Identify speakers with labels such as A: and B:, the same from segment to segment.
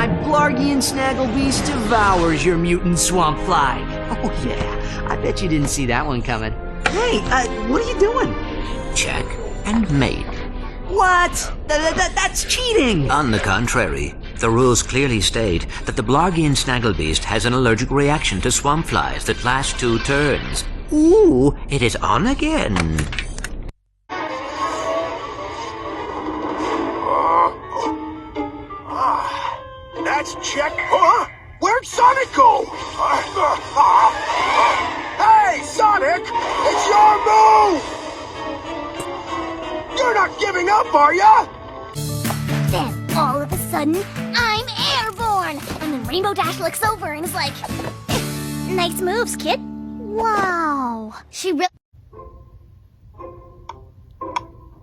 A: my Blargian Snagglebeast devours your mutant swamp fly. Oh yeah, I bet you didn't see that one coming. Hey, what are you doing?
B: Check and mate.
A: What? That's cheating!
B: On the contrary, the rules clearly state that the Blargian Snagglebeast has an allergic reaction to swamp flies that last 2 turns. Ooh, it is on again.
C: That's check. Huh? Where'd Sonic go? Hey, Sonic! It's your move! You're not giving up, are ya?
D: Then, all of a sudden, I'm airborne! And then Rainbow Dash looks over and is like, nice moves, kid. Wow. She really...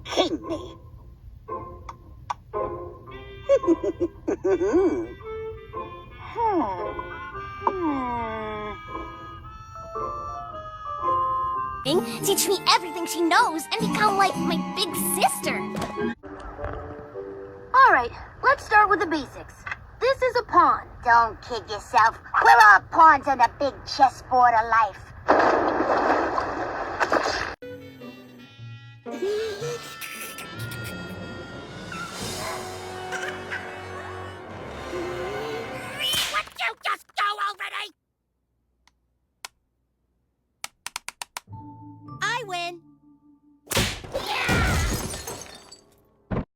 E: King me.
D: Teach me everything she knows and become like my big sister. Alright, let's start with the basics. This is a pawn.
E: Don't kid yourself. We're all pawns on the big chessboard of life.